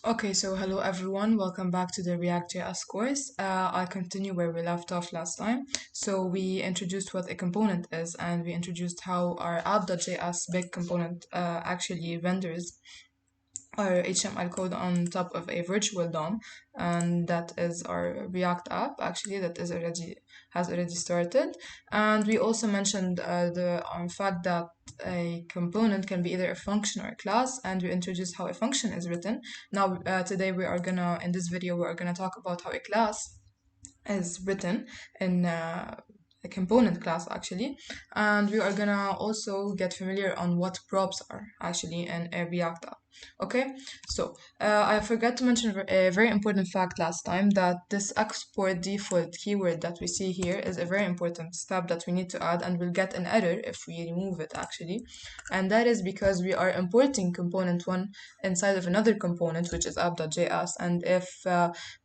Okay, so hello everyone, welcome back to the React.js course. I'll continue where we left off last time. So we introduced what a component is and we introduced how our app.js big component actually renders our HTML code on top of a virtual DOM, and that is our React app actually that is already has already started. And we also mentioned the fact that a component can be either a function or a class, and we introduced how a function is written. Now today we are gonna in this video we are gonna talk about how a class is written in a component class actually, and we are gonna also get familiar on what props are actually in a React app. Okay, so I forgot to mention a very important fact last time, that this export default keyword that we see here is a very important step that we need to add, and we'll get an error if we remove it actually. And that is because we are importing component one inside of another component, which is app.js. And if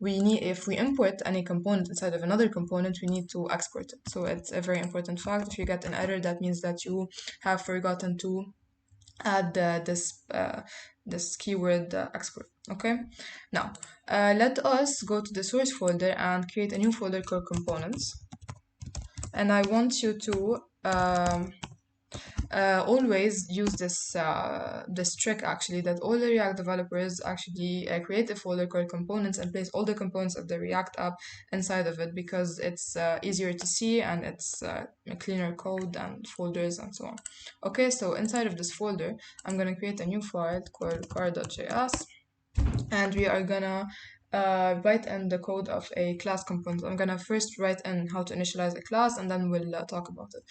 we import any component inside of another component, we need to export it. So it's a very important fact. If you get an error, that means that you have forgotten to add this keyword export. Okay, now let us go to the source folder and create a new folder called components. And I want you to always use this trick actually, that all the React developers actually create a folder called components and place all the components of the React app inside of it, because it's easier to see and it's a cleaner code and folders and so on. Okay, so inside of this folder I'm gonna create a new file called car.js, and we are gonna write in the code of a class component. I'm gonna first write in how to initialize a class, and then we'll talk about it.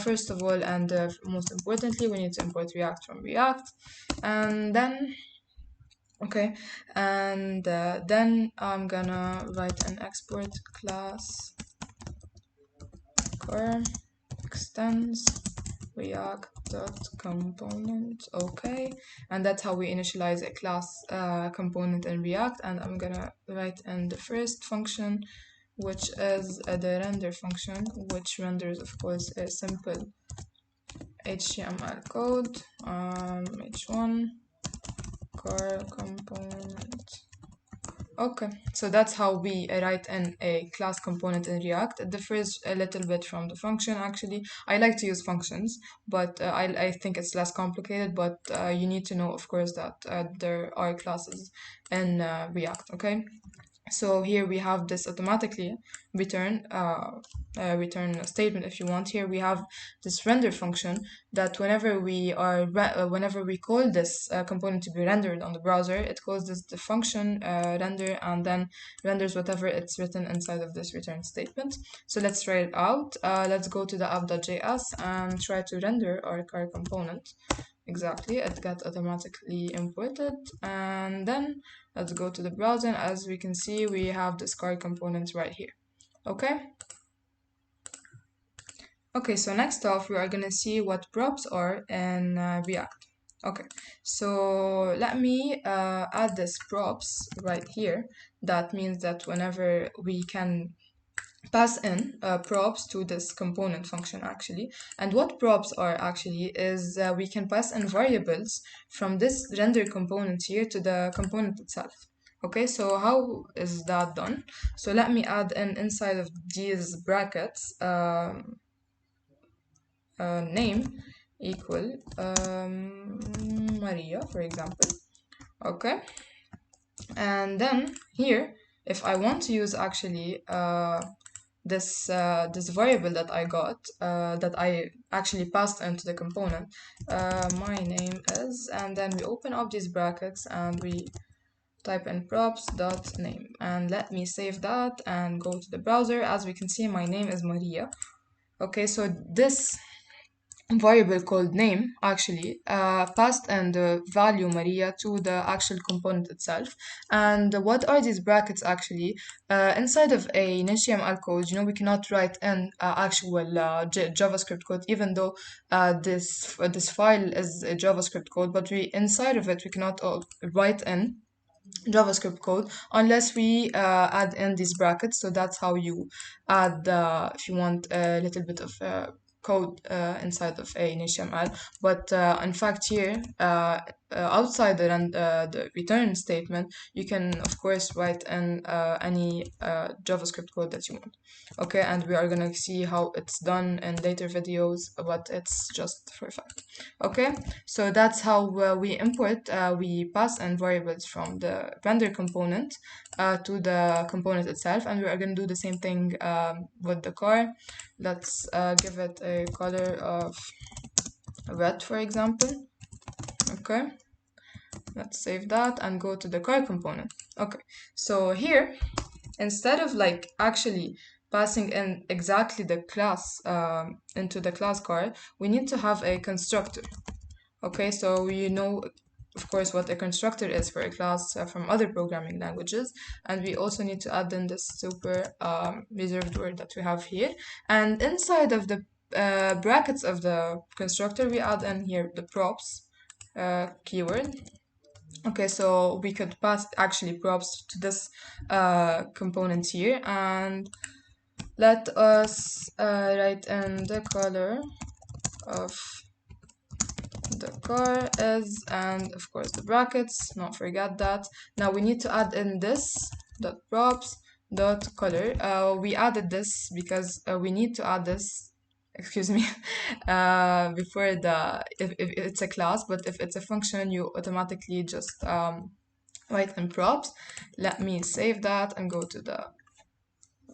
First of all, and most importantly, we need to import React from React, and then then I'm gonna write an export class core extends react.component. Okay, and that's how we initialize a class component in React. And I'm gonna write in the first function, which is the render function, which renders of course a simple HTML code, h1 core component. Okay, so that's how we write in a class component in React. It differs a little bit from the function actually. I like to use functions, but I think it's less complicated, but you need to know, of course, that there are classes in React, okay? So here we have this automatically return statement if you want. Here we have this render function that whenever we call this component to be rendered on the browser, it calls this the function render, and then renders whatever it's written inside of this return statement. So let's try it out. Let's go to the app.js and try to render our car component. Exactly, it got automatically imported, and then let's go to the browser. As we can see, we have this car component right here. Okay. Okay, so next off, we are gonna see what props are in React. Okay, so let me add this props right here. That means that whenever we can pass in props to this component function actually. And what props are actually is we can pass in variables from this render component here to the component itself. Okay, so how is that done? So let me add in inside of these brackets name equal Maria, for example. Okay, and then here, if I want to use actually this variable that I got, that I actually passed into the component, my name is, and then we open up these brackets and we type in props.name, and let me save that and go to the browser. As we can see, my name is Maria. Okay, so this variable called name actually passed in the value Maria to the actual component itself. And what are these brackets actually? Inside of an HTML code, we cannot write in actual JavaScript code, even though this file is a JavaScript code, but we inside of it we cannot write in JavaScript code unless we add in these brackets. So that's how you add, if you want a little bit of code inside of a HTML. But in fact here, outside the return statement, you can of course write in any JavaScript code that you want. Okay, and we are gonna see how it's done in later videos, but it's just for fact. Okay, so that's how we import, we pass in variables from the render component to the component itself, and we are gonna do the same thing with the car. Let's give it a color of red, for example. Okay, let's save that and go to the car component. Okay, so here, instead of like actually passing in exactly the class into the class car, we need to have a constructor. Okay, so we know of course what a constructor is for a class from other programming languages, and we also need to add in this super reserved word that we have here, and inside of the brackets of the constructor we add in here the props keyword. Okay, so we could pass actually props to this component here, and let us write in the color of the car is, and of course the brackets, not forget that. Now we need to add in this dot props dot color. We added this because we need to add this, excuse me, before the if it's a class, but if it's a function you automatically just write in props. Let me save that and go to the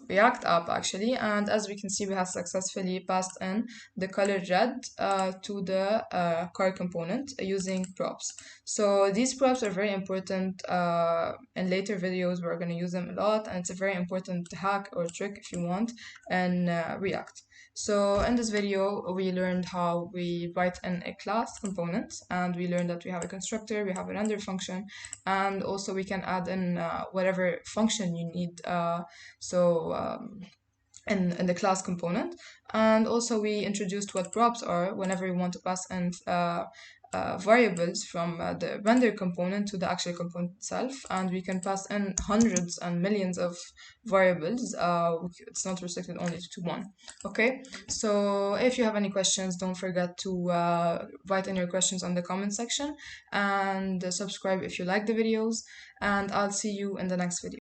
React app actually, and as we can see we have successfully passed in the color red to the car component using props. So these props are very important. In later videos we're going to use them a lot, and it's a very important hack or trick if you want in React. So in this video we learned how we write in a class component, and we learned that we have a constructor, we have a render function, and also we can add in whatever function you need. In the class component, and also we introduced what props are whenever we want to pass in variables from the render component to the actual component itself, and we can pass in hundreds and millions of variables. It's not restricted only to one. Okay, so if you have any questions, don't forget to write in your questions on the comment section, and subscribe if you like the videos, and I'll see you in the next video.